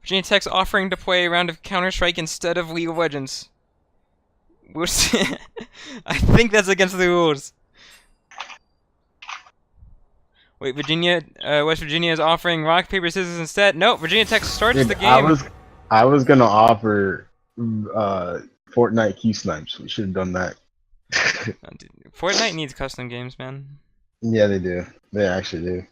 Virginia Tech's offering to play a round of Counter-Strike instead of League of Legends. We'll see. I think that's against the rules. Wait, West Virginia is offering rock, paper, scissors instead. No, Virginia Tech starts the game. I was gonna offer Fortnite Q snipes. We should have done that. Dude, Fortnite needs custom games, man. Yeah, they do. They actually do.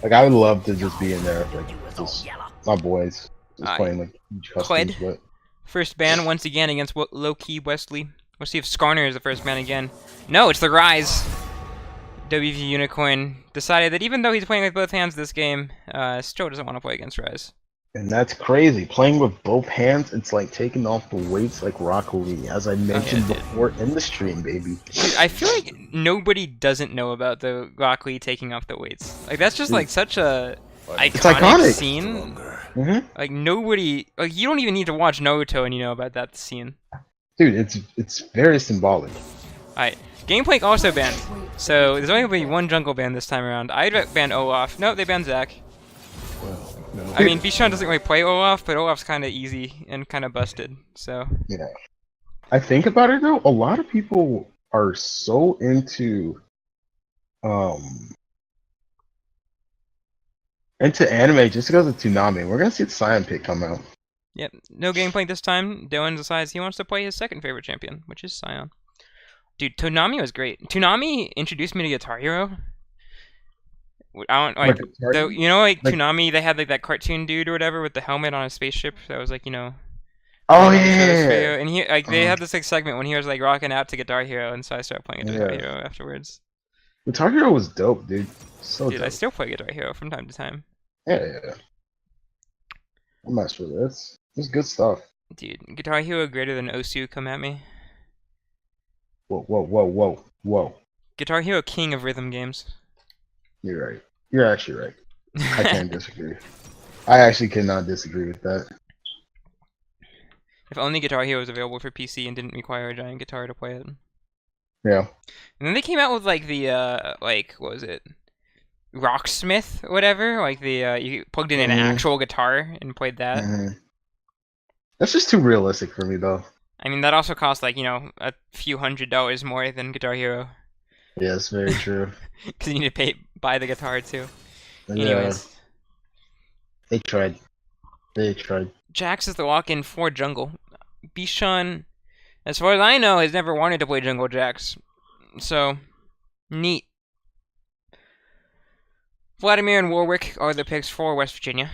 Like, I would love to just be in there, like, just my boys, just playing like huge customs. But first ban once again against low-key Wesley. We'll see if Skarner is the first ban again. No, it's the Rise. WVU Unicorn decided that even though he's playing with both hands this game, still doesn't want to play against Rise. And that's crazy. Playing with both hands, it's like taking off the weights like Rock Lee, as I mentioned before in the stream, baby. Dude, I feel like nobody doesn't know about the Rock Lee taking off the weights. Like, that's just like such a iconic scene. Mm-hmm. Like, nobody, like, you don't even need to watch Naruto and you know about that scene. Dude, it's very symbolic. Alright, Gameplay also banned. So there's only going to be one jungle ban this time around. I'd ban Olaf. No, they banned Zach. I mean, Bishan doesn't really play Olaf, but Olaf's kind of easy and kind of busted, so... Yeah. I think about it, though, a lot of people are so into anime just because of Toonami. We're gonna see the Scion pick come out. Yep, no gameplay this time. Dylan decides he wants to play his second favorite champion, which is Scion. Dude, Toonami was great. Toonami introduced me to Guitar Hero. I don't like you know, like Toonami. They had like that cartoon dude or whatever with the helmet on a spaceship. That was like, you know. Oh yeah. And he like they had this like segment when he was like rocking out to Guitar Hero, and so I started playing Guitar Hero afterwards. Guitar Hero was dope, dude. So dude, dope. I still play Guitar Hero from time to time. Yeah. I'm not sure this. It's good stuff. Dude, Guitar Hero greater than Osu, come at me. Whoa. Guitar Hero king of rhythm games. You're right. You're actually right. I can't disagree. I actually cannot disagree with that. If only Guitar Hero was available for PC and didn't require a giant guitar to play it. Yeah. And then they came out with like the like what was it? Rocksmith or whatever, like the you plugged in an actual guitar and played that. That's just too realistic for me though. I mean, that also cost like, you know, a few $100s more than Guitar Hero. Yeah, that's very true. Because you need to buy the guitar too. Yeah. Anyways. They tried. Jax is the lock-in for jungle. Bishan, as far as I know, has never wanted to play jungle Jax. So, neat. Vladimir and Warwick are the picks for West Virginia.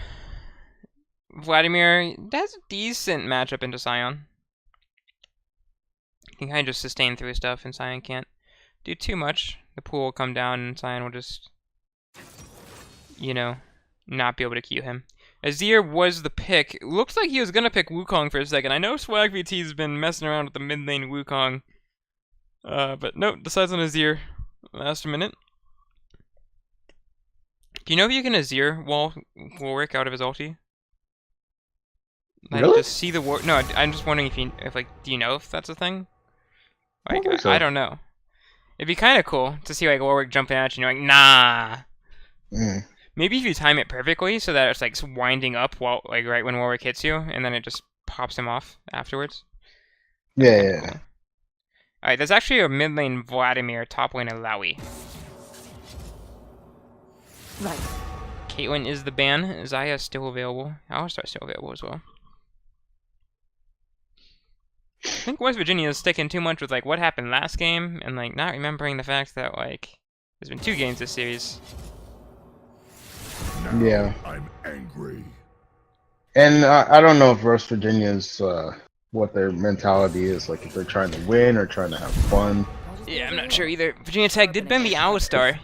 Vladimir has a decent matchup into Scion. He can kind of just sustain through stuff, and Scion can't do too much. The pool will come down, and Scion will just, you know, not be able to Q him. Azir was the pick. It looks like he was going to pick Wukong for a second. I know Swag VT's been messing around with the mid lane Wukong. But no, decides on Azir last minute. Do you know if you can Azir wall Warwick out of his ulti? Like, really? just see the war. No, I'm just wondering if like, do you know if that's a thing? Like, I don't know. It'd be kind of cool to see like Warwick jumping at you and you're like, nah. Maybe if you time it perfectly so that it's like winding up while like right when Warwick hits you, and then it just pops him off afterwards. Yeah. Cool. Alright, there's actually a mid lane Vladimir, top lane Alawi. Right. Caitlyn is the ban. Xayah still available. Alistar's still available as well. I think West Virginia is sticking too much with like what happened last game and like not remembering the fact that like there's been 2 games this series. Yeah. I'm angry. And I don't know if West Virginia's what their mentality is, like if they're trying to win or trying to have fun. Yeah, I'm not sure either. Virginia Tech did ban the Alistar.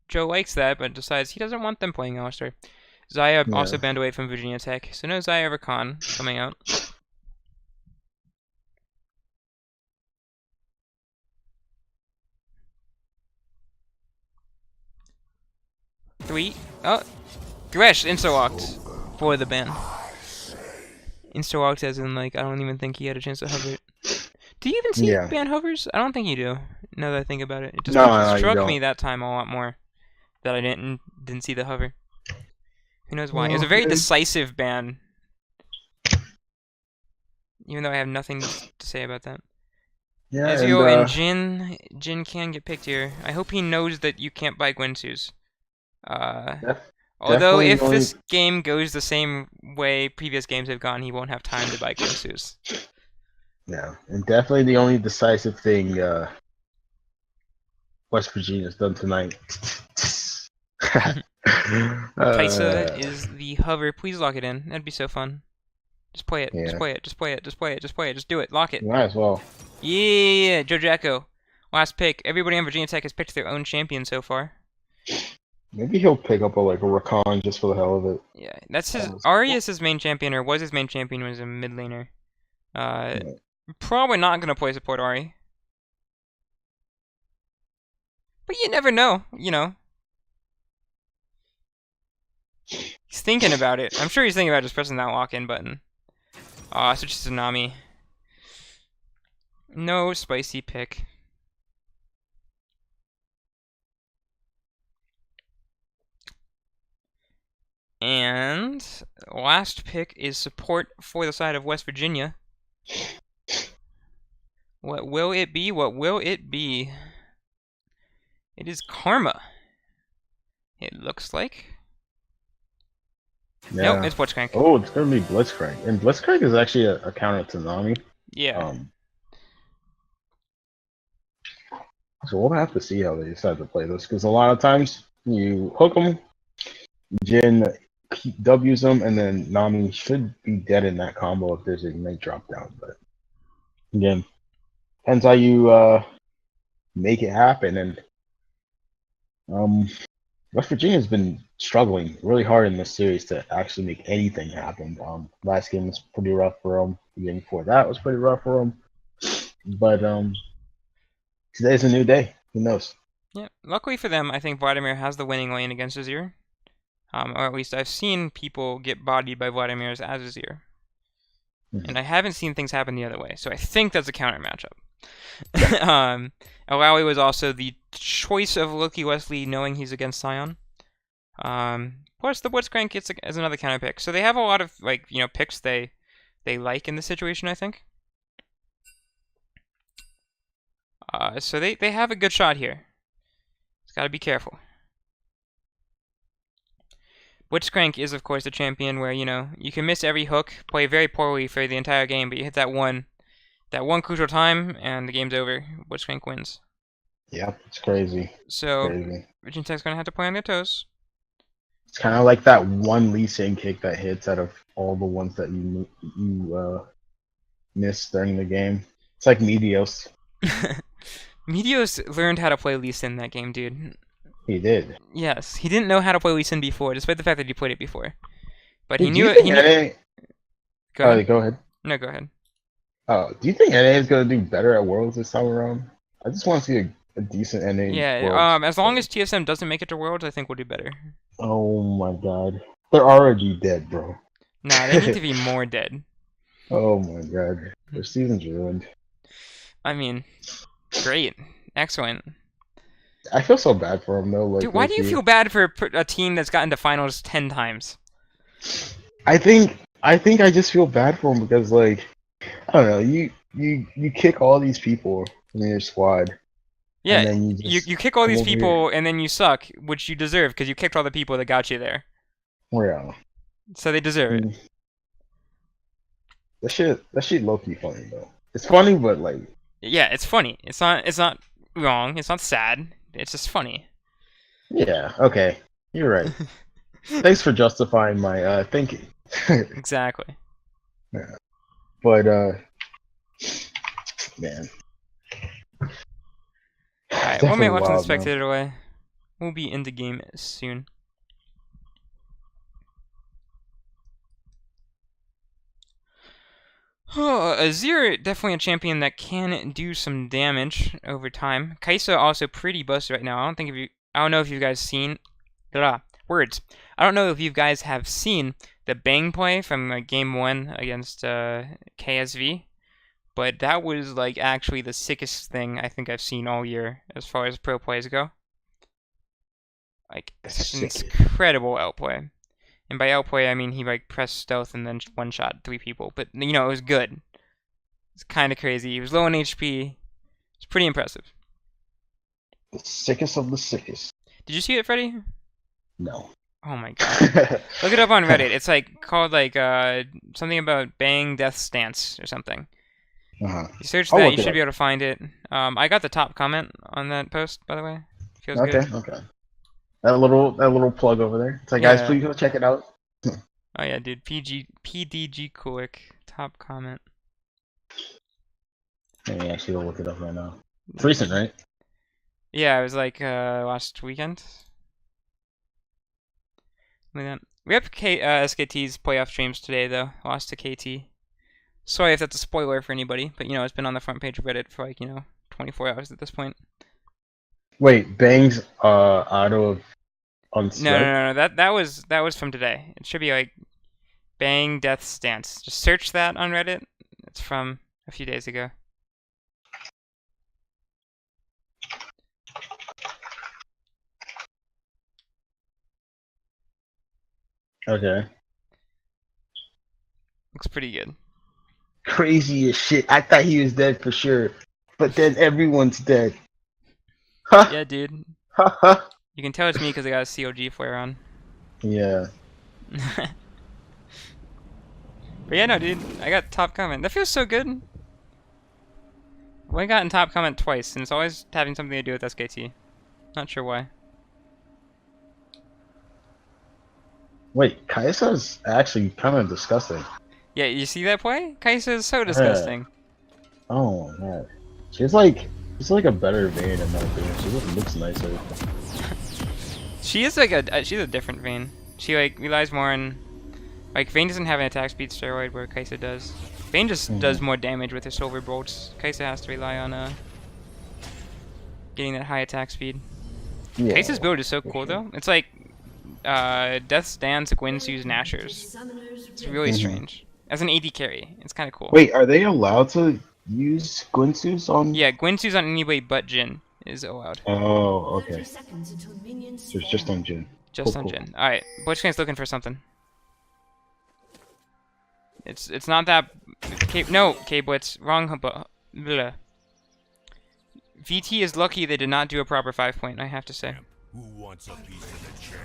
Joe likes that, but decides he doesn't want them playing Alistar. Xayah also banned away from Virginia Tech, so no Xayah over Khan coming out. Oh, Gresh insta-walked for the ban. Insta-walked as in, like, I don't even think he had a chance to hover it. Do you even see ban hovers? I don't think you do, now that I think about it. It just struck me that time a lot more that I didn't see the hover. Who knows why? It was a very decisive ban. Even though I have nothing to say about that. Yeah, Ezreal and Jin can get picked here. I hope he knows that you can't buy Guinsoo's. Although definitely if this game goes the same way previous games have gone, he won't have time to buy Guinsoo's. Yeah, and definitely the only decisive thing West Virginia's done tonight. Kaisa is the hover. Please lock it in. That'd be so fun. Just play it. Yeah. Just play it. Just play it. Just play it. Just play it. Just do it. Lock it. Might as well. Yeah, Joe Jacko. Last pick. Everybody on Virginia Tech has picked their own champion so far. Maybe he'll pick up a Rakan just for the hell of it. Yeah, that's his. Ari is his main champion, or was his main champion when he was a mid laner. Probably not gonna play support Ari. But you never know, you know. He's thinking about it. I'm sure he's thinking about just pressing that lock-in button. Switch to Tsunami. No spicy pick. And last pick is support for the side of West Virginia. What will it be? What will it be? It is Karma. It looks like. Yeah. Nope, it's Blitzcrank. Oh, it's gonna be Blitzcrank, and Blitzcrank is actually a counter to Nami. Yeah. So we'll have to see how they decide to play this, because a lot of times you hook them, Jin W's them, and then Nami should be dead in that combo if there's a Ignite drop down. But again, depends how you make it happen. And West Virginia's been struggling really hard in this series to actually make anything happen. Last game was pretty rough for them. The game before that was pretty rough for them. But today's a new day. Who knows? Yeah. Luckily for them, I think Vladimir has the winning lane against Azir. Or at least I've seen people get bodied by Vladimir's as Azir. And I haven't seen things happen the other way. So I think that's a counter matchup. Alawi was also the choice of Loki Wesley, knowing he's against Sion. Plus the Blitzcrank gets as another counter pick. So they have a lot of picks they like in this situation, I think. So they have a good shot here. Just gotta be careful. Blitzcrank is of course the champion where you can miss every hook, play very poorly for the entire game, but you hit that one crucial time, and the game's over. Blitzcrank wins. Yep, it's crazy. So, Virginia Tech's going to have to play on their toes. It's kind of like that one Lee Sin kick that hits out of all the ones that you missed during the game. It's like Medios. Medios learned how to play Lee Sin that game, dude. He did. Yes, he didn't know how to play Lee Sin before, despite the fact that he played it before. But Dude, he knew it. Go ahead. No, go ahead. Oh, do you think NA is going to do better at Worlds this time around? I just want to see a decent NA. Yeah, Worlds. As long as TSM doesn't make it to Worlds, I think we'll do better. Oh my god. They're already dead, bro. Nah, they need to be more dead. Oh my god. Their season's ruined. I mean, great. Excellent. I feel so bad for them, though. Like, dude, why do you feel bad for a team that's gotten to finals 10 times? I think I just feel bad for them because, like, I don't know, you kick all these people in your squad. Yeah, and then you kick all these people and then you suck, which you deserve because you kicked all the people that got you there. Yeah. So they deserve it. That shit low-key funny, though. It's funny, but, like... Yeah, it's funny. It's not wrong. It's not sad. It's just funny. Yeah, okay. You're right. Thanks for justifying my thinking. Exactly. Yeah. But, man. Alright, 1 minute left in the spectator away. We'll be in the game soon. Oh, Azir, definitely a champion that can do some damage over time. Kaisa also pretty busted right now. I don't know if you guys seen... words. I don't know if you guys have seen the bang play from game 1 against KSV. But that was like actually the sickest thing I think I've seen all year as far as pro plays go. Like such an incredible outplay. And by outplay, I mean he like pressed stealth and then one-shot 3 people. But you know, it was good. It's kind of crazy. He was low on HP. It's pretty impressive. The sickest of the sickest. Did you see it, Freddy? No. Oh my god. Look it up on Reddit. It's like called like something about bang death stance or something. Uh-huh. You search that, you should be able to find it. I got the top comment on that post, by the way. Feels good. Okay. That little plug over there. It's like, guys, please go check it out. Oh yeah, dude. PDG quick top comment. Let me actually go look it up right now. It's recent, right? Yeah, it was like last weekend. Look at that. We have SKT's playoff streams today, though. Lost to KT. Sorry if that's a spoiler for anybody, but you know, it's been on the front page of Reddit for like, you know, 24 hours at this point. Wait, Bang's out of unsub? No. That was from today. It should be like Bang Death Stance. Just search that on Reddit. It's from a few days ago. Okay. Looks pretty good. Crazy as shit. I thought he was dead for sure, but then everyone's dead. Huh? Yeah, dude. Huh? You can tell it's me because I got a COG flare on. Yeah. But yeah, no, dude. I got top comment. That feels so good. I've only gotten top comment twice, and it's always having something to do with SKT. Not sure why. Wait, Kai'Sa's actually kind of disgusting. Yeah, you see that play? Kaisa is so disgusting. Oh my god. She's like a better Vayne in my opinion. She just looks nicer. She is like she's a different Vayne. She like relies more on, like, Vayne doesn't have an attack speed steroid where Kaisa does. Vayne just does more damage with her silver bolts. Kaisa has to rely on getting that high attack speed. Yeah, Kaisa's build is so cool though. It's like Death Stands, Gwynsu's, Nashers. It's really strange. As an AD carry, it's kind of cool. Wait, are they allowed to use Gwynsu's on? Yeah, Gwynsu's on anybody but Jhin is allowed. Oh, okay. So it's just on Jhin. Just on Jhin. Alright, Blitzcrank's looking for something. It's not that... No, K-Blitz. Wrong. Bleh. VT is lucky they did not do a proper 5-point, I have to say. Who wants a piece of the jam?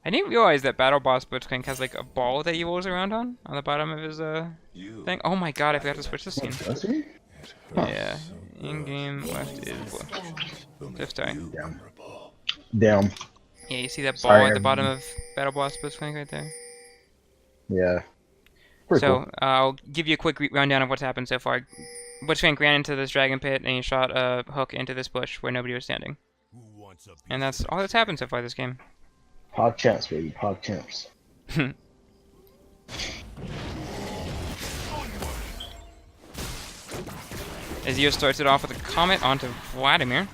I didn't realize that Battle Boss Blitzcrank has like a ball that he rolls around on the bottom of his thing. Oh my god, I forgot to switch the scene. Does he? Yeah. In-game left is fifth die. Damn. Yeah, you see that ball at the bottom of Battle Boss Blitzcrank right there? Yeah. So, I'll give you a quick rundown of what's happened so far. Blitzcrank ran into this dragon pit and he shot a hook into this bush where nobody was standing. And that's all that's happened so far this game. Hog champs, baby. Hog champs. Azir starts it off with a comet onto Vladimir.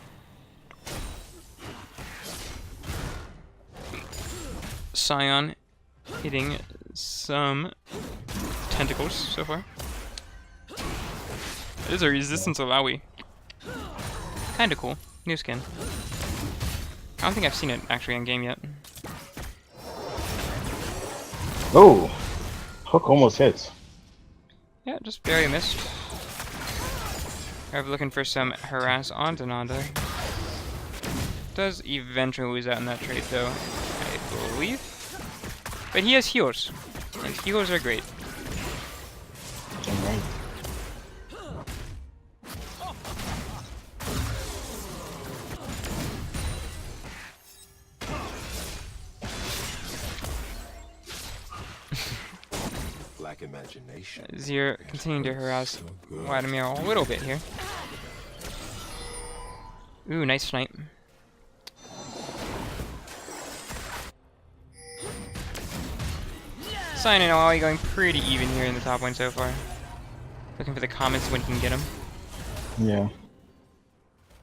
Sion hitting some tentacles so far. It is a resistance Alawi. Kinda cool. New skin. I don't think I've seen it actually in game yet. Oh! Hook almost hits. Yeah, just barely missed. I'm looking for some harass onto Nanda. Does eventually lose out in that trade though, I believe. But he has heals, and heals are great. Imagination. Azir continuing to harass Vladimir a little bit here. Ooh, nice snipe. Sion and Alawi going pretty even here in the top lane so far. Looking for the comments when he can get him. Yeah.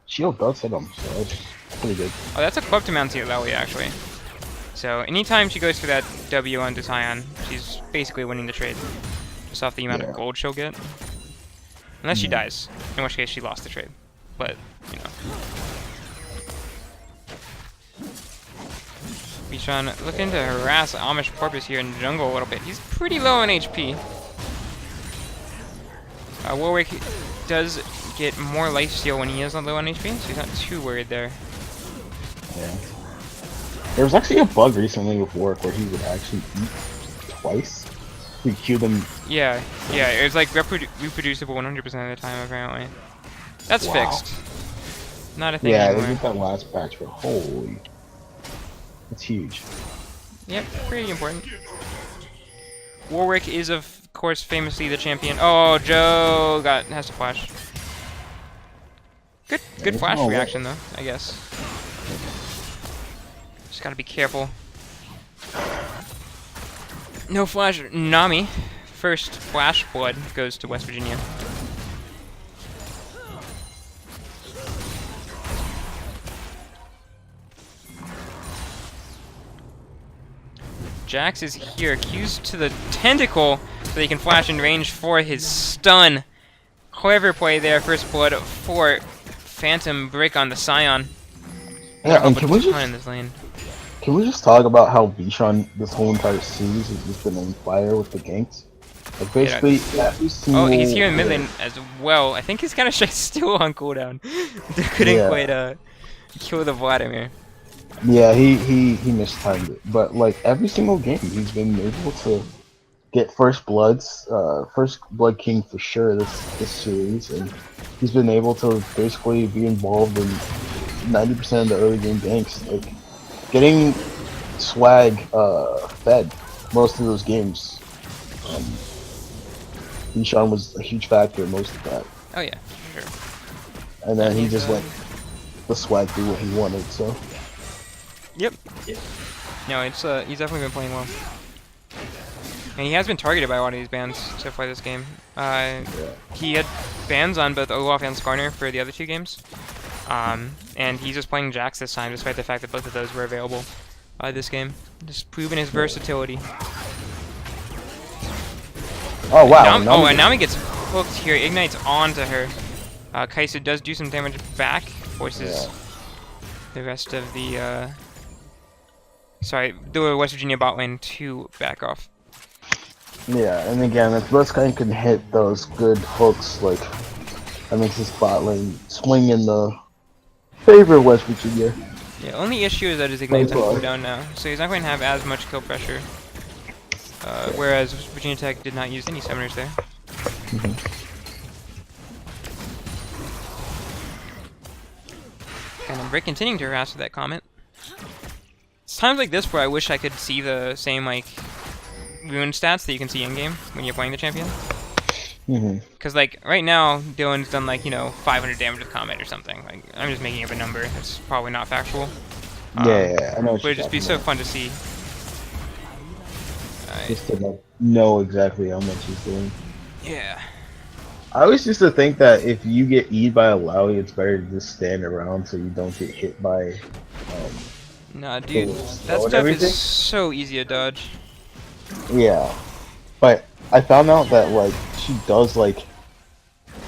Shield does hit him, so it's pretty good. Oh, that's a club to mount to Alawi actually. So anytime she goes for that W onto Sion, she's basically winning the trade. Just off the amount of gold she'll get. Unless she dies, in which case she lost the trade. But, you know. Bichon looking to harass Amish Porpoise here in the jungle a little bit. He's pretty low on HP. Warwick does get more lifesteal when he is low on HP, so he's not too worried there. Yeah. There was actually a bug recently with Warwick where he would actually eat twice. He'd cue them. Yeah, it was like reproducible 100% of the time apparently. That's fixed. Not a thing Yeah, anymore. they did that last patch, but holy. It's huge. Yep, pretty important. Warwick is, of course, famously the champion. Oh, Joe has to flash. Good flash reaction, though, I guess. Just gotta be careful. No flash. Nami. First flash blood goes to West Virginia. Jax is here, accused to the tentacle, so that he can flash in range for his stun. Clever play there, first blood for Phantom Brick on the Scion. Yeah, and can we just talk about how Bichon this whole entire series has just been on fire with the ganks? Like basically every single. Oh, he's here in mid lane as well. I think he's kind of still on cooldown. Couldn't quite kill the Vladimir. Yeah, he mistimed it, but like every single game he's been able to get first blood king for sure this series, and he's been able to basically be involved in 90% of the early game ganks, like getting swag fed most of those games. Bichon was a huge factor in most of that. Oh yeah, sure. And then he just let the swag do what he wanted. So. Yep. No, it's he's definitely been playing well, and he has been targeted by a lot of these bans so far this game. He had bans on both Olaf and Skarner for the other two games, and he's just playing Jax this time, despite the fact that both of those were available this game. Just proving his versatility. Oh wow! And now he gets hooked here. Ignites onto her. Kai'Sa does do some damage back, forces the rest of the the West Virginia bot lane to back off. Yeah, and again, if this guy can hit those good hooks, like that makes his bot lane swing in the favor of West Virginia. Yeah, only issue is that his Ignite's on cooldown now, so he's not going to have as much kill pressure. Whereas Virginia Tech did not use any summoners there. And I'm continuing to harass with that comment. It's times like this where I wish I could see the same like rune stats that you can see in game when you're playing the champion. Because like right now, Dylan's done like 500 damage with Comet or something. Like I'm just making up a number. It's probably not factual. Yeah, I know. But it'd just be so fun to see. Just to like know exactly how much he's doing. Yeah. I always used to think that if you get E'd by a Lowy, it's better to just stand around so you don't get hit by. Nah, dude, that stuff is so easy to dodge. Yeah, but I found out that like she does like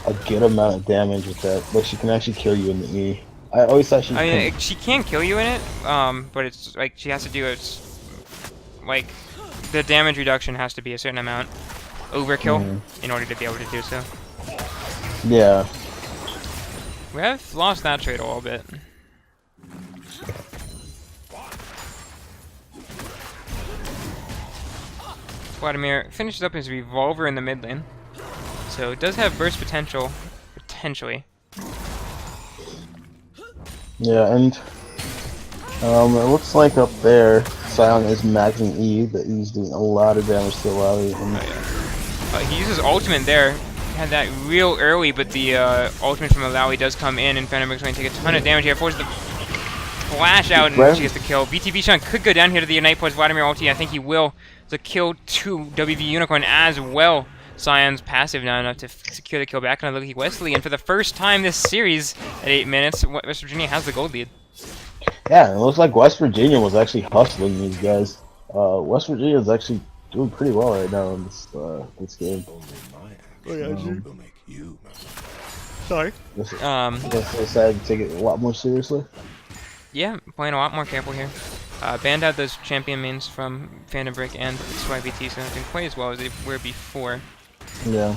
a good amount of damage with that. Like she can actually kill you in the E. I always thought she. I mean, she can kill you in it, but it's like she has to do it. Like the damage reduction has to be a certain amount overkill in order to be able to do so. Yeah. We have lost that trade a little bit. Vladimir finishes up his revolver in the mid lane, so it does have burst potential, potentially. Yeah, and it looks like up there, Sion is maxing E, but he's doing a lot of damage to Lowy. He uses ultimate there. Had that real early, but the ultimate from Alawi does come in, and Phantom Brick's going to take a ton of damage here. Forces the flash out, and she gets the kill. BTB Sean could go down here to the Unite plus Vladimir ulti. I think he will. The kill to WV Unicorn as well. Sion's passive now enough to secure the kill back on Lucky Wesley, and for the first time this series, at 8 minutes, West Virginia has the gold lead. Yeah, it looks like West Virginia was actually hustling these guys. West Virginia is actually doing pretty well right now in this game. Sorry. I guess they decided to take it a lot more seriously. Yeah, playing a lot more careful here. Banned out those champion mains from Phantom Brick and YBT, so not doing quite as well as they were before. Yeah.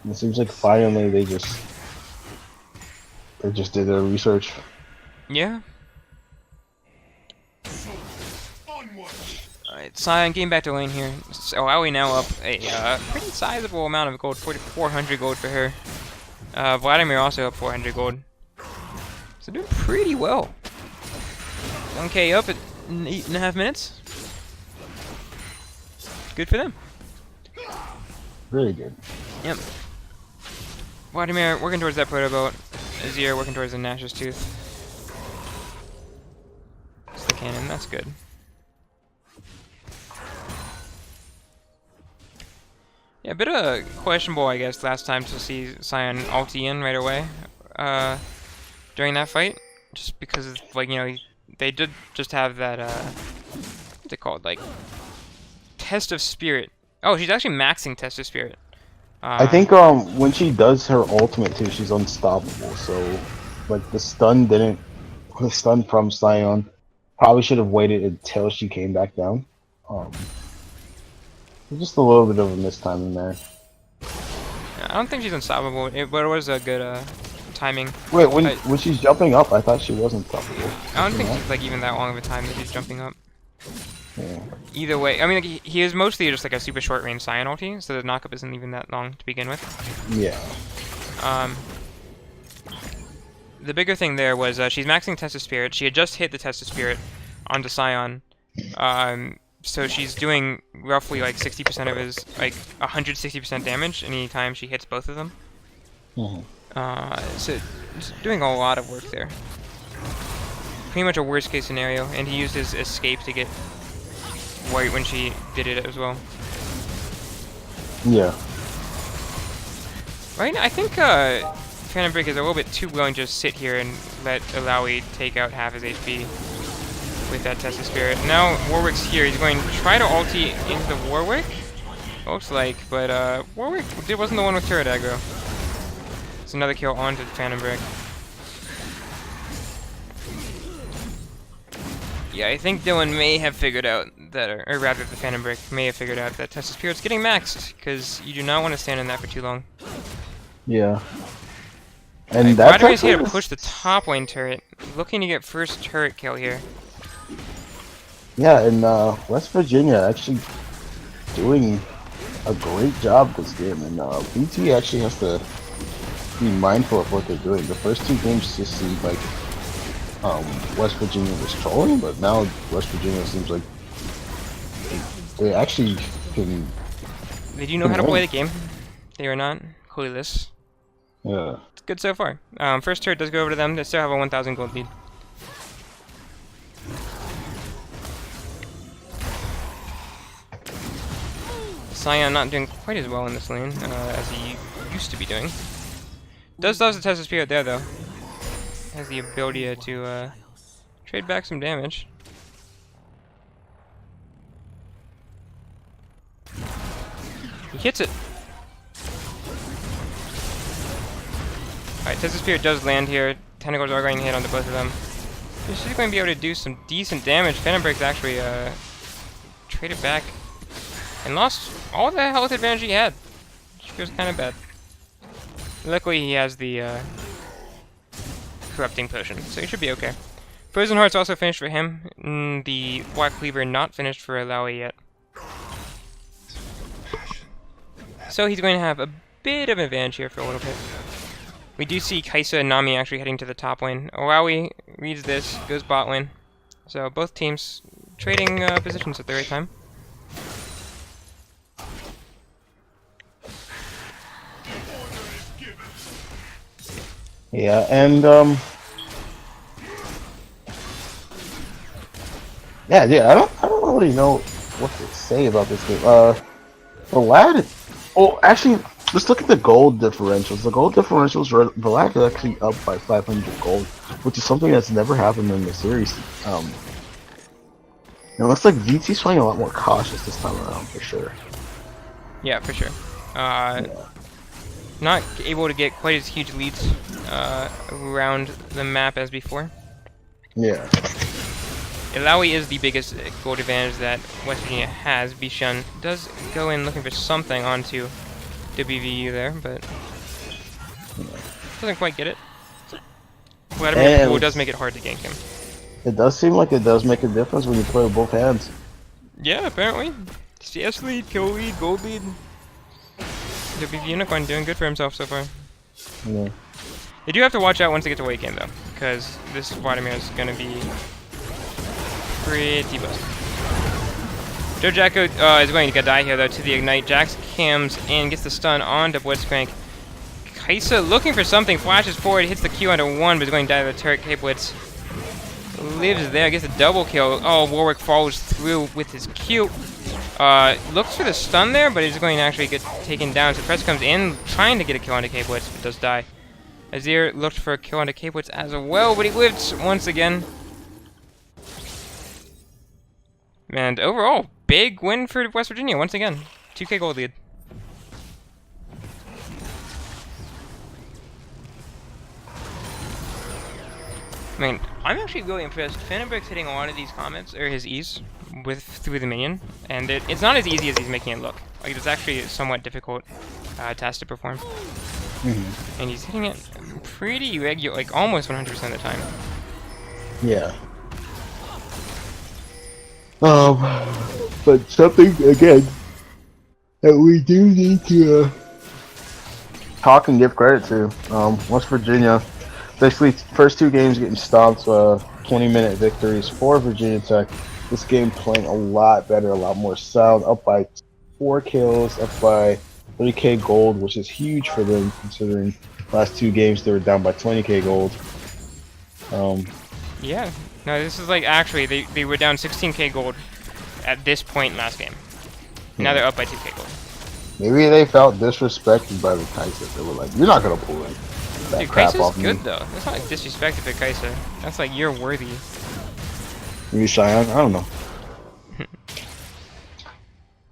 It seems like finally they just did their research. Yeah. Alright, Sion getting back to lane here. So Aoi now up a pretty sizable amount of gold, 400 gold for her. Vladimir also up 400 gold. So doing pretty well. 1k up at 8.5 minutes. Good for them. Really good. Yep. Vladimir working towards that proto boat. Azir working towards the Nash's Tooth. It's the cannon, that's good. Yeah, a bit of questionable, I guess, last time to see Sion ulti in right away during that fight. Just because, of, like, you know, they did just have that, what's it called, like, Test of Spirit. Oh, she's actually maxing Test of Spirit. I think when she does her ultimate too, she's unstoppable. So, like the stun from Sion probably should have waited until she came back down. Just a little bit of a mistiming there. I don't think she's unstoppable, but it was a good timing. Wait, when she's jumping up, I thought she was unstoppable. I don't think she's like even that long of a time that she's jumping up. Yeah. Either way, I mean, like, he is mostly just like a super short range Sion ulti, so the knockup isn't even that long to begin with. Yeah. The bigger thing there was she's maxing Test of Spirit. She had just hit the Test of Spirit onto Sion. So she's doing roughly like 60% of his, like 160% damage anytime she hits both of them. So it's doing a lot of work there. Pretty much a worst case scenario, and he used his escape to get white when she did it as well. Yeah. Right? I think Phantom Brick is a little bit too willing to just sit here and let Alawi take out half his HP with that Test of Spirit. Now Warwick's here. He's going to try to ulti into the Warwick. Looks like, but Warwick wasn't the one with turret aggro. It's another kill onto Phantom Brick. Yeah, I think Dylan may have figured out that, or rather the Phantom Brick may have figured out that Test of Spirit's getting maxed, because you do not want to stand in that for too long. Yeah. And that's Vladimir's here to push the top lane turret, looking to get first turret kill here. Yeah, and West Virginia actually doing a great job this game, and BT actually has to be mindful of what they're doing. The first two games just seemed like West Virginia was trolling, but now West Virginia seems like they actually can. They do know how to play the game. They are not clueless. Yeah. It's good so far. First turret does go over to them. They still have a 1,000 gold lead. Sion not doing quite as well in this lane as he used to be doing. Does the Test of Spirit there though. Has the ability to trade back some damage. He hits it. Alright, Test of Spirit does land here. Tentacles are going to hit onto both of them. She's going to be able to do some decent damage. Phantom Brick's actually traded back and lost all the health advantage he had. Which feels kind of bad. Luckily he has the corrupting potion, so he should be okay. Frozen Heart's also finished for him. The Black Cleaver not finished for Alawi yet. So he's going to have a bit of an advantage here for a little bit. We do see Kaisa and Nami actually heading to the top lane. Alawi reads this, goes bot lane. So both teams trading positions at the right time. Yeah, and yeah, I don't really know what to say about this game. Vlad. Oh, actually, let's look at the gold differentials. The gold differentials, Vlad is actually up by 500 gold, which is something that's never happened in the series. It looks like VT's playing a lot more cautious this time around, for sure. Yeah, for sure. Not able to get quite as huge leads around the map as before. Yeah. Ilaoi is the biggest gold advantage that West Virginia has. Bishan does go in looking for something onto WVU there, but doesn't quite get it. Vladimir Poole does make it hard to gank him. It does seem like it does make a difference when you play with both hands. Yeah, apparently. CS lead, kill lead, gold lead. WVU Unicorn doing good for himself so far. Yeah. They do have to watch out once they get to late game though, because this Vladimir is going to be pretty busted. Joe Jacko is going to get die here though to the ignite. Jax cams in, gets the stun on to Blitzcrank. Kaisa looking for something, flashes forward, hits the Q under one, but is going to die to the turret. K-Blitz lives there, gets a double kill. Oh, Warwick follows through with his Q. Looks for the stun there, but he's going to actually get taken down. So Press comes in, trying to get a kill onto K-Blitz, but does die. Azir looked for a kill onto K-Blitz as well, but he lived once again. And overall, big win for West Virginia once again. 2K gold lead. I mean, I'm actually really impressed. Fannenberg's hitting a lot of these comments, or his E's, through the minion, and it's not as easy as he's making it look. Like, it's actually a somewhat difficult task to perform. And he's hitting it pretty regular, like almost 100% of the time. Yeah. But something, again, that we do need to talk and give credit to. West Virginia, basically first two games getting stopped, 20-minute victories for Virginia Tech. This game playing a lot better, a lot more sound, up by 4 kills, up by 30k gold, which is huge for them considering last 2 games they were down by 20k gold. Yeah, no, this is like actually they were down 16k gold at this point last game. Now they're up by 2k gold. Maybe they felt disrespected by the Kaisa. They were like, "You're not gonna pull in that Dude, crap Kaisa's off good me." though. That's not like disrespect for Kaisa. That's like you're worthy. Maybe Cheyenne? I don't know.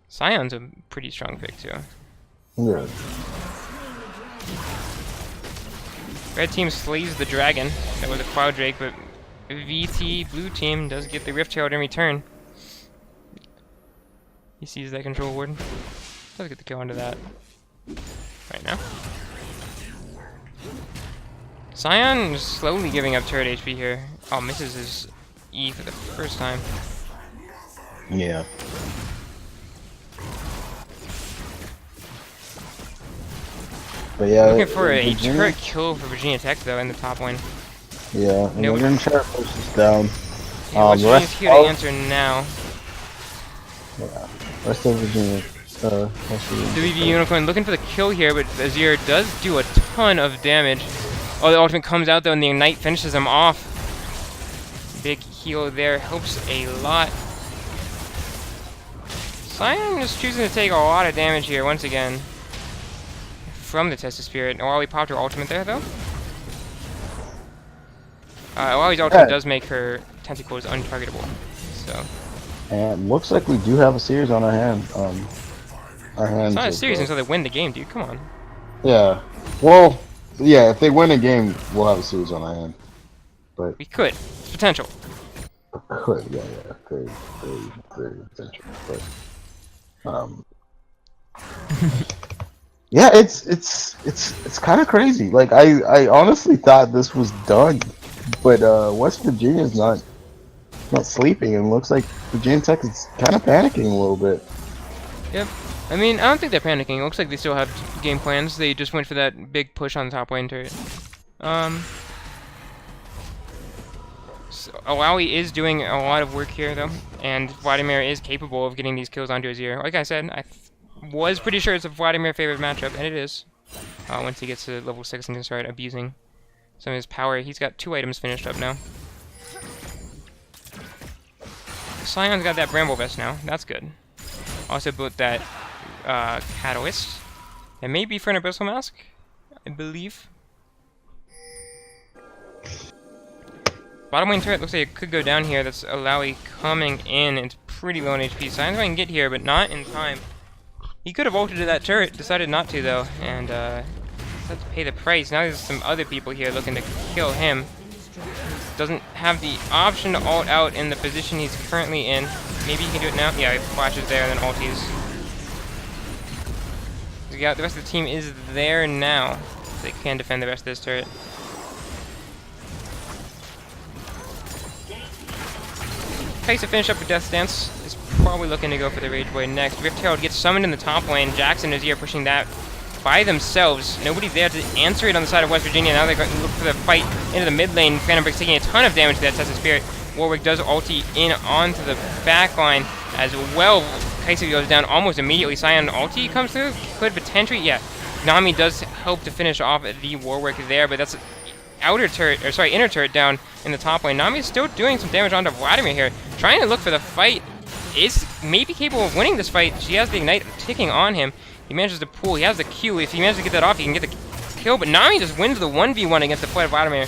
Scion's a pretty strong pick too. Yeah. Red team slays the dragon. That was a Cloud Drake, but VT blue team does get the Rift Herald in return. He sees that control ward. Does get the kill onto that right now. Scion is slowly giving up turret HP here. Oh, misses his E for the first time. Yeah. But yeah, Looking for a turret kill for Virginia Tech though in the top lane. Yeah, and we're gonna try to push this down. Yeah, West Virginia's here to answer now. Yeah, rest of Virginia. WVU Unicorn looking for the kill here, but Azir does do a ton of damage. Oh, the ultimate comes out though, and the Ignite finishes him off. Big heal there helps a lot. Scion is choosing to take a lot of damage here once again from the Test of Spirit. Oh, we popped her ultimate there though. Illaoi's ultimate does make her tentacles untargetable. So. And looks like we do have a series on our hand. Our hands. It's not a series until they win the game, dude. Come on. Yeah. Well, yeah. If they win a game, we'll have a series on our hand. But we could. It's potential. Could. Yeah. Very potential. But yeah, it's kind of crazy. Like I honestly thought this was done, but West Virginia's not sleeping, and looks like Virginia Tech is kind of panicking a little bit. Yep. I mean, I don't think they're panicking. It looks like they still have game plans. They just went for that big push on the top lane turret. So Illaoi is doing a lot of work here, though, and Vladimir is capable of getting these kills onto Azir. Like I said, I was pretty sure it's a Vladimir favored matchup, and it is. Once he gets to level 6 and can start abusing some of his power. He's got 2 items finished up now. Scion's got that Bramble Vest now. That's good. Also built that Catalyst. It may be for an Abyssal Mask, I believe. Bottom lane turret looks like it could go down here. That's Illaoi coming in. It's pretty low on HP. Scion's going to get here, but not in time. He could have ulted to that turret, decided not to though, and had to pay the price. Now there's some other people here looking to kill him. doesn't have the option to ult out in the position he's currently in. Maybe he can do it now. Yeah, he flashes there and then ulties. The rest of the team is there now. They can defend the rest of this turret. Kai'Sa finish up with Death Stance. Is probably looking to go for the Rage Blade next. Rift Herald gets summoned in the top lane. Jackson and Azir pushing that by themselves. Nobody there to answer it on the side of West Virginia. Now they're going to look for the fight into the mid lane. Phantom Brick's taking a ton of damage to that Test of Spirit. Warwick does ulti in onto the back line as well. Kai'Sa goes down almost immediately. Sion ulti comes through. Could potentially, yeah. Nami does help to finish off the Warwick there, but that's inner turret down in the top lane. Nami is still doing some damage onto Vladimir here. Trying to look for the fight. Is maybe capable of winning this fight. She has the Ignite ticking on him. He manages to pull. He has the Q. If he manages to get that off, he can get the kill. But Nami just wins the 1v1 against the play of Vladimir.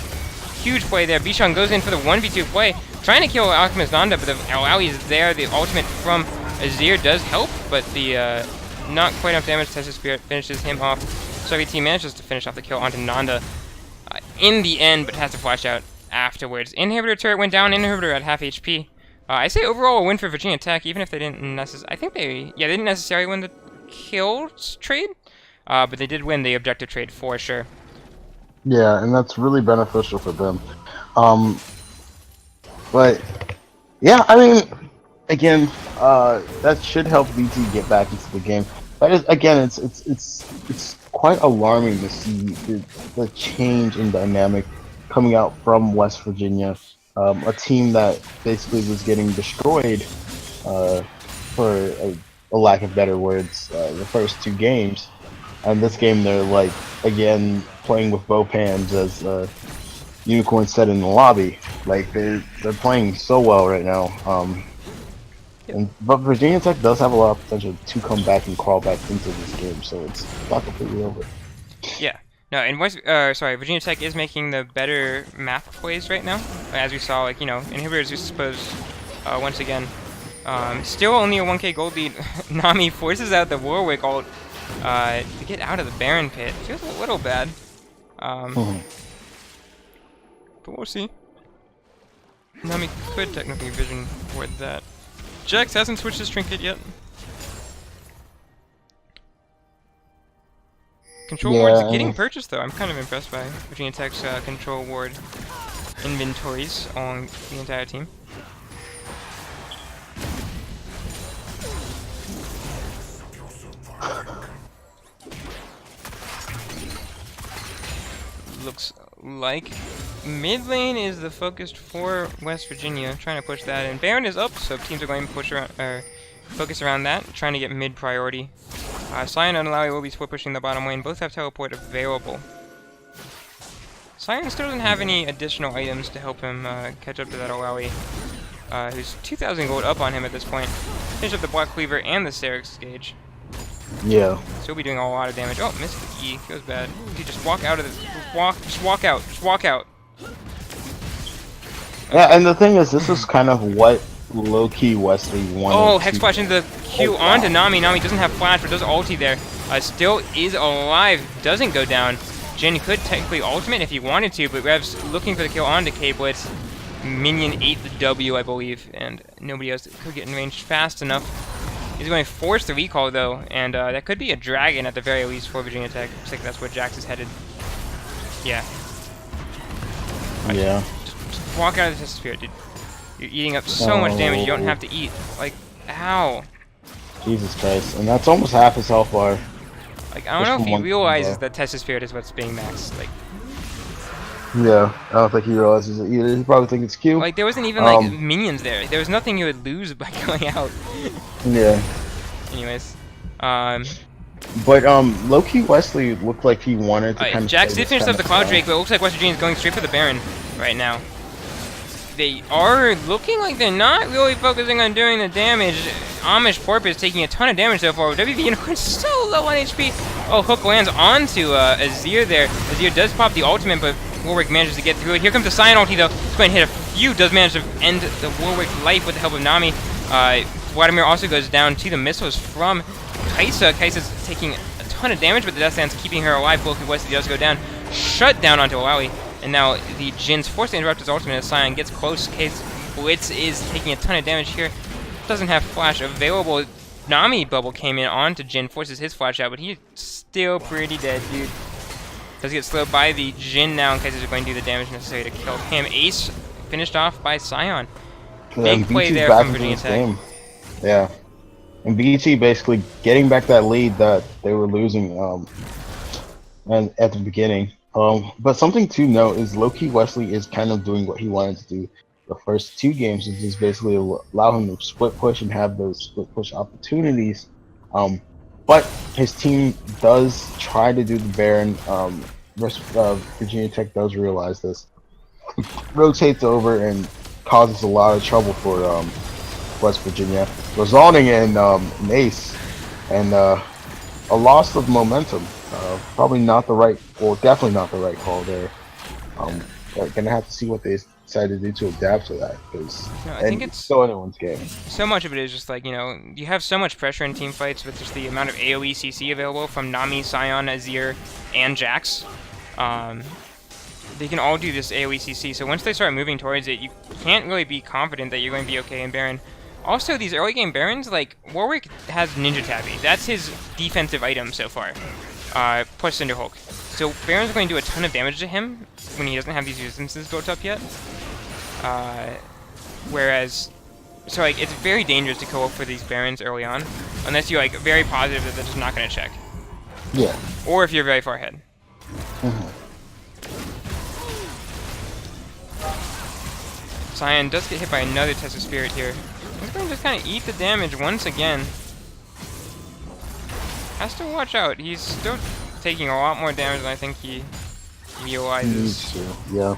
Huge play there. Bishan goes in for the 1v2 play. Trying to kill Alchemist Nanda, but the Alawi is there. The ultimate from Azir does help, but the not quite enough damage. Test of Spirit finishes him off. Soviet team manages to finish off the kill onto Nanda in the end, but has to flash out afterwards. Inhibitor turret went down. Inhibitor at half HP. I say overall a win for Virginia Tech, even if they didn't necessarily. I think they didn't necessarily win the kills trade, but they did win the objective trade for sure. Yeah, and that's really beneficial for them. But yeah, I mean, again, that should help VT get back into the game. But again, it's quite alarming to see the change in dynamic coming out from West Virginia, a team that basically was getting destroyed, for a lack of better words, the first two games, and this game they're like again playing with both hands, as Unicorn said in the lobby. Like they're playing so well right now. But Virginia Tech does have a lot of potential to come back and crawl back into this game, so it's not completely over. Yeah. No, and Virginia Tech is making the better map plays right now. As we saw, like, Inhibitors, I suppose, once again. Still only a 1k gold lead. Nami forces out the Warwick ult to get out of the Baron pit. Feels a little bad. But we'll see. Nami could technically vision for that. Jax hasn't switched his trinket yet. Control wards getting purchased though. I'm kind of impressed by Virginia Tech's control ward inventories on the entire team. Looks like mid lane is the focused for West Virginia, trying to push that in. Baron is up, so teams are going to push around, focus around that, trying to get mid priority. Sion and Alawi will be split pushing the bottom lane. Both have teleport available. Sion still doesn't have any additional items to help him catch up to that Alawi, who's 2,000 gold up on him at this point. Finish up the Black Cleaver and the Serix Gauge. Yeah. So he'll be doing a lot of damage. Oh, missed the E. Feels bad. He just walk out of this. Just walk out. Just walk out. Yeah, and the thing is, this is kind of what low-key Wesley wanted. Oh, Hex Flash into the Q onto Nami. Nami doesn't have flash, but does ulti there. Still is alive. Doesn't go down. Jin could technically ultimate if he wanted to, but Rev's looking for the kill onto K-Blitz. Minion ate the W, I believe, and nobody else could get in range fast enough. He's going to force the recall, though, and that could be a dragon at the very least for Virginia Tech. Looks like that's where Jax is headed. Yeah. Yeah. Just walk out of the Test of Spirit, dude. You're eating up so much damage you don't have to eat. Like, how? Jesus Christ. And that's almost half his health bar. Like, I don't know if he realizes that Test of Spirit is what's being maxed. Like, yeah, I don't think he realizes it either. He probably thinks it's cute. Like, there wasn't even, like, minions there. There was nothing you would lose by going out. Yeah. Anyways. But, low-key Wesley looked like he wanted to kind of... Jax did finish up the Cloud Drake, but it looks like West Virginia's going straight for the Baron right now. They are looking like they're not really focusing on doing the damage. Amish Porpoise taking a ton of damage so far. WVU Unicorn's so low on HP. Oh, Hook lands onto Azir there. Azir does pop the ultimate, but Warwick manages to get through it. Here comes the Sion ulti though. He's going to hit a few. Does manage to end the Warwick life with the help of Nami. Vladimir also goes down to the missiles from Kai'Sa. Kai'Sa's taking a ton of damage, but the Death Stance keeping her alive. Both Wesley does go down. Shut down onto Alawi. And now the Jin's forced to interrupt his ultimate as Sion gets close. Case Blitz is taking a ton of damage here. Doesn't have flash available. Nami bubble came in onto Jin, forces his flash out, but he's still pretty dead, dude. Does get slowed by the Jin now in case he's going to do the damage necessary to kill him. Ace finished off by Sion. Big play there from Virginia Tech. Yeah. And BT basically getting back that lead that they were losing and at the beginning. But something to note is Loki Wesley is kind of doing what he wanted to do the first 2 games, is just basically allow him to split push and have those split push opportunities. But his team does try to do the Baron. Virginia Tech does realize this. Rotates over and causes a lot of trouble for West Virginia, resulting in an ace and a loss of momentum. Probably not the right, or definitely not the right call there. They're gonna have to see what they decide to do to adapt to that, because I think it's still anyone's game. So much of it is just like, you know, you have so much pressure in team fights with just the amount of AoE CC available from Nami, Sion, Azir, and Jax. They can all do this AoE CC, so once they start moving towards it, you can't really be confident that you're going to be okay in Baron. Also, these early game Barons, like, Warwick has Ninja Tabby. That's his defensive item so far, plus Cinderhulk. So Baron's going to do a ton of damage to him when he doesn't have these resistances built up yet. Whereas, so like, it's very dangerous to go for these Barons early on, unless you're like very positive that they're just not going to check. Yeah. Or if you're very far ahead. Sion does get hit by another Test of Spirit here. He's going to just kind of eat the damage once again. Has to watch out. He's still taking a lot more damage than I think he realizes. He needs to, yeah.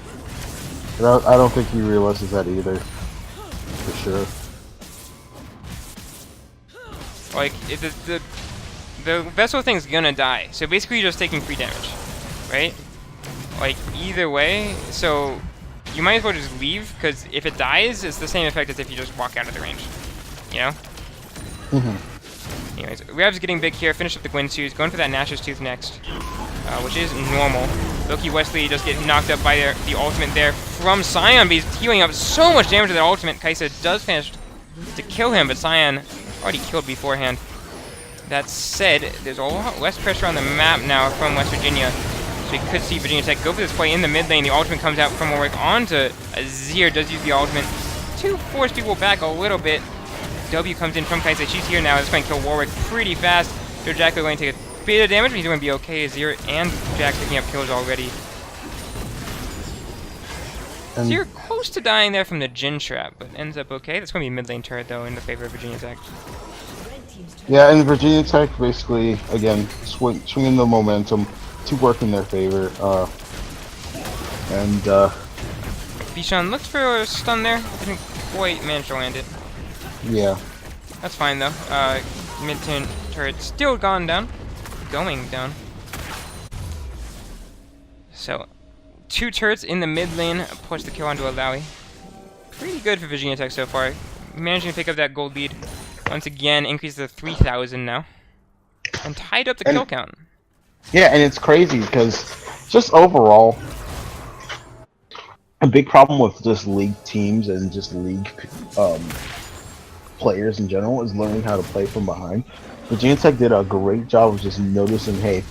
But I don't think he realizes that either, for sure. Like, the Vessel thing's gonna die. So basically you're just taking free damage, right? Like, either way, so you might as well just leave, because if it dies, it's the same effect as if you just walk out of the range. You know? Anyways, Rev's getting big here, finish up the Gwynsues, going for that Nash's Tooth next, which is normal. Loki Wesley just getting knocked up by the ultimate there from Sion, but he's healing up so much damage to that ultimate. Kaisa does finish to kill him, but Sion already killed beforehand. That said, there's a lot less pressure on the map now from West Virginia, so we could see Virginia Tech go for this play in the mid lane. The ultimate comes out from Warwick onto Azir, does use the ultimate to force people back a little bit. W comes in from Kaisa. She's here now. It's going to kill Warwick pretty fast. Joe Jack are going to take a bit of damage, but he's going to be okay. Azir and Jack picking up kills already. Azir close to dying there from the Jin trap, but ends up okay. That's going to be a mid lane turret, though, in the favor of Virginia Tech. Yeah, and Virginia Tech basically, again, swinging the momentum to work in their favor. Bishan looked for a stun there. Didn't quite manage to land it. Yeah. That's fine, though. Mid-turn turret still going down. So, 2 turrets in the mid lane, plus the kill onto Alawi. Pretty good for Virginia Tech so far. Managing to pick up that gold lead. Once again, increase to 3,000 now. And tied up the kill count. Yeah, and it's crazy because just overall, a big problem with just league teams and just league players in general is learning how to play from behind. Virginia Tech did a great job of just noticing, hey,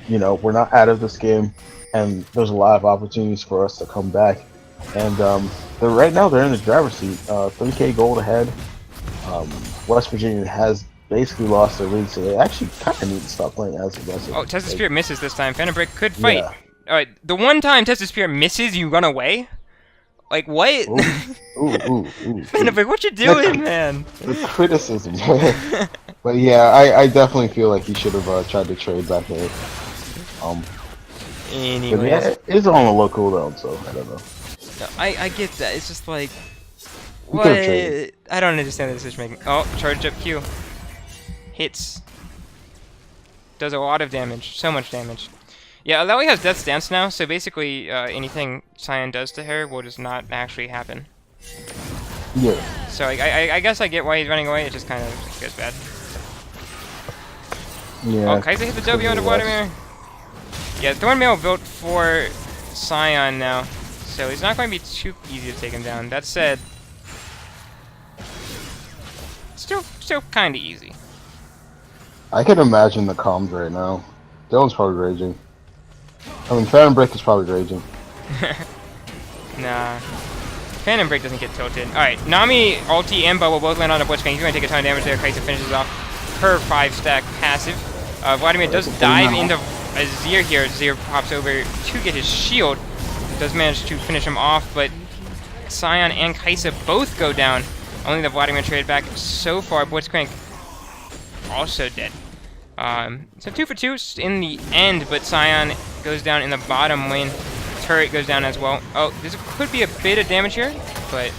you know, we're not out of this game, and there's a lot of opportunities for us to come back. And right now they're in the driver's seat, 3K gold ahead. West Virginia has basically lost their lead, so they actually kind of need to stop playing as aggressive. Oh, Test of Spirit misses this time. Phantom Break could fight. Yeah. The one time Test of Spirit misses, you run away? Like, what? Ooh. Phantom Break, what you doing, man? The criticism. But yeah, I definitely feel like he should have tried to trade back there. Anyways. Yeah, it's on a low cooldown, so I don't know. No, I get that. It's just like, what? I don't understand the decision making. Oh, charge up Q. Hits. Does a lot of damage. So much damage. Yeah, Alawi has Death's Dance now, so basically anything Sion does to her will just not actually happen. Yeah. So I guess I get why he's running away. It just kind of goes bad. Yeah. Oh, Kaisa hit the W onto Vladimir. Yeah, Thornmail built for Scion now, so he's not going to be too easy to take him down. That said, still kind of easy. I can imagine the comms right now. Dylan's probably raging. I mean, Phantom Break is probably raging. Nah. Phantom Break doesn't get tilted. Alright, Nami, Ulti, and Bubble both land on the Blitzcrank. He's going to take a ton of damage there. Kaisa finishes off her 5-stack passive. Vladimir does dive into Azir here. Azir pops over to get his shield. Does manage to finish him off, but Scion and Kaisa both go down. Only the Vladimir trade back so far. Blitzcrank also dead. So 2 for 2 in the end, but Scion goes down in the bottom lane. Turret goes down as well. Oh, this could be a bit of damage here, but...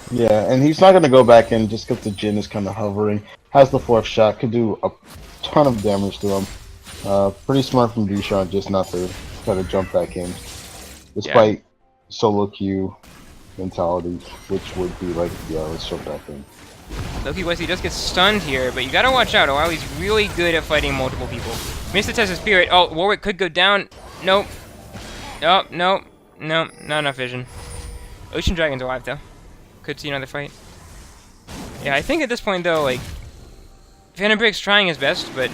Yeah, and he's not going to go back in just because the Jhin is kind of hovering. Has the 4th shot, could do a ton of damage to him. Pretty smart from Dushan just not to try to jump back in. Despite solo queue mentality, which would be like, yeah, let's jump back in. Loki Wesley does get stunned here, but you gotta watch out. Oh, he's really good at fighting multiple people. Missed the test of spirit. Oh, Warwick could go down. Nope. Oh, nope. Nope. Not enough vision. Ocean Dragon's alive, though. Could see another fight. Yeah, I think at this point, though, like, Phantom Break's trying his best, but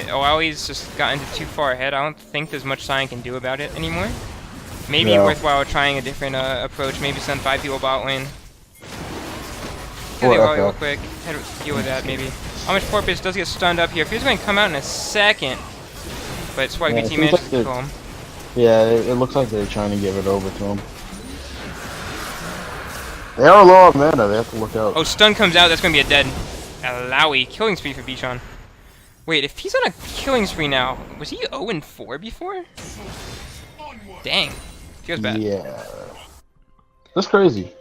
Owawi's just gotten too far ahead. I don't think there's much Scion can do about it anymore. Maybe worthwhile trying a different approach. Maybe send 5 people bot lane. Kill the Owawi real quick. Head deal with that, maybe. Amish Porpoise does get stunned up here. Feels going to come out in a second, but Swag BT manages to kill him. Yeah, it looks like they're trying to give it over to him. They are low on mana, they have to look out. Oh, stun comes out, that's going to be a dead Alawi. Killing spree for Bichon. Wait, if he's on a killing spree now, was he 0-4 before? Dang. Feels bad. Yeah. That's crazy.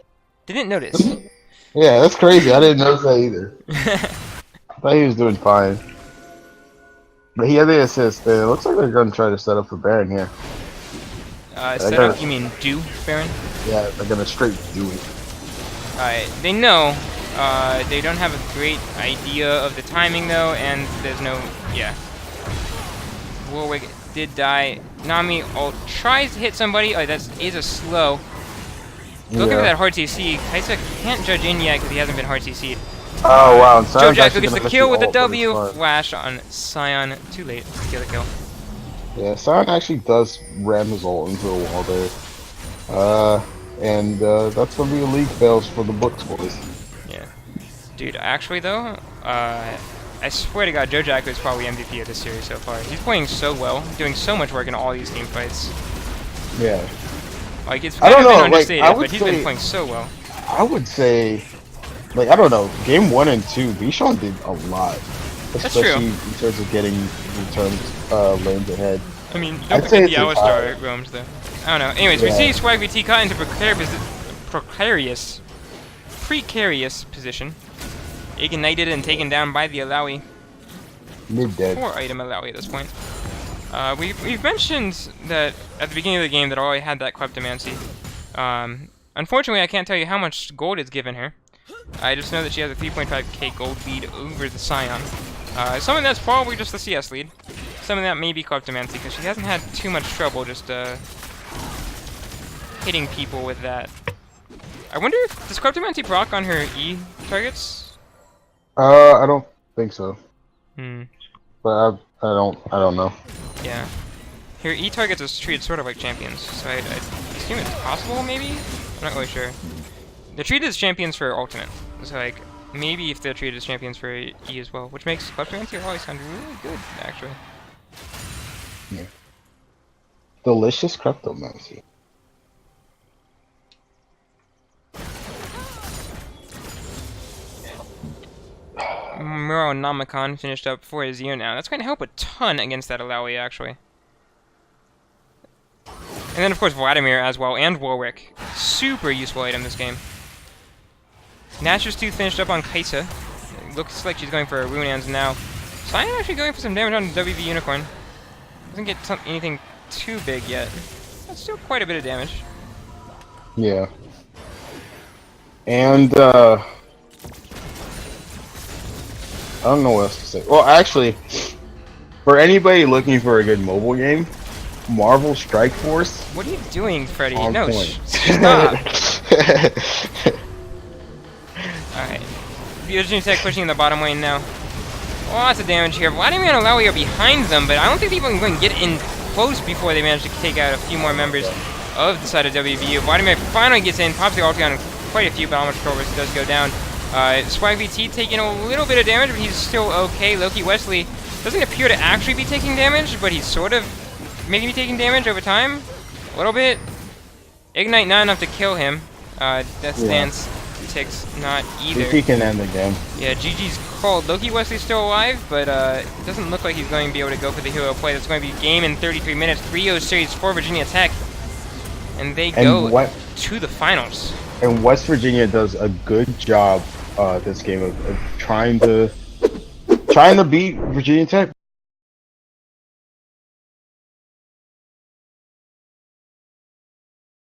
Didn't notice. Yeah, that's crazy. I didn't notice that either. I thought he was doing fine. But he had the assist. It looks like they're going to try to set up for Baron here. Set up? You mean do Baron? Yeah, they're going to straight do it. Alright, they know. They don't have a great idea of the timing though, and there's no... yeah. Warwick did die. Nami ult tries to hit somebody. Oh, that is a slow. Looking for that hard CC. Kaisa can't judge in yet because he hasn't been hard CC'd. Oh wow, and Joe Jack gets the kill with the W. Flash on Scion. Too late to get the kill. Yeah, Scion actually does ram his ult into the wall there. And that's gonna be a league fails for the Books boys. Yeah. Dude, actually though, I swear to God, Joe Jack is probably MVP of this series so far. He's playing so well, doing so much work in all these team fights. Yeah. Like, it's kind of been understated, but he's been playing so well. I would say, like, I don't know, game 1 and 2, Bichon did a lot. Especially in terms of getting returns lanes ahead. I mean, don't forget the Alistar roams though. I don't know. Anyways, we see Swag VT caught into precarious position. Ignited and taken down by the Alawi. Mid-dead. 4-item Alawi at this point. We've mentioned that at the beginning of the game that Alawi had that Kleptomancy. Unfortunately, I can't tell you how much gold it's given her. I just know that she has a 3.5k gold lead over the Scion. Some of that's probably just the CS lead. Some of that may be Kleptomancy, because she hasn't had too much trouble just hitting people with that. I wonder if does Kleptomancy proc on her E targets? I don't think so. Hmm. But I don't know. Yeah. Her E targets is treated sort of like champions, so I assume it's possible, maybe? I'm not really sure. They're treated as champions for ultimate, so like, maybe if they're treated as champions for E as well, which makes Kleptomancy always sound really good, actually. Yeah. Delicious Kleptomancy. Muro Namicon finished up for his year now. That's going to help a ton against that Alawi, actually. And then, of course, Vladimir as well, and Warwick. Super useful item this game. Nashor's 2 finished up on Kaisa. It looks like she's going for a Runehands now. Scion actually going for some damage on WV Unicorn. Doesn't get anything too big yet. That's still quite a bit of damage. Yeah. And, I don't know what else to say. Well, actually, for anybody looking for a good mobile game, Marvel Strike Force What are you doing, Freddy? on No, point. stop. Alright. Virginia Tech pushing in the bottom lane now. Lots of damage here. Vladimir and Alawi are behind them, but I don't think people can go and get in close before they manage to take out a few more members of the side of WVU. Vladimir finally gets in, pops the ulti on quite a few, but almost Corvus does go down. Swag VT taking a little bit of damage, but he's still okay. Loki Wesley doesn't appear to actually be taking damage, but he's sort of maybe taking damage over time. A little bit. Ignite not enough to kill him. Death Stance ticks not either. He can end the game. Yeah, GG's called. Loki Wesley's still alive, but it doesn't look like he's going to be able to go for the hero play. That's going to be game in 33 minutes. 3-0 series for Virginia Tech. And they go to the finals. And West Virginia does a good job this game of trying to beat Virginia Tech.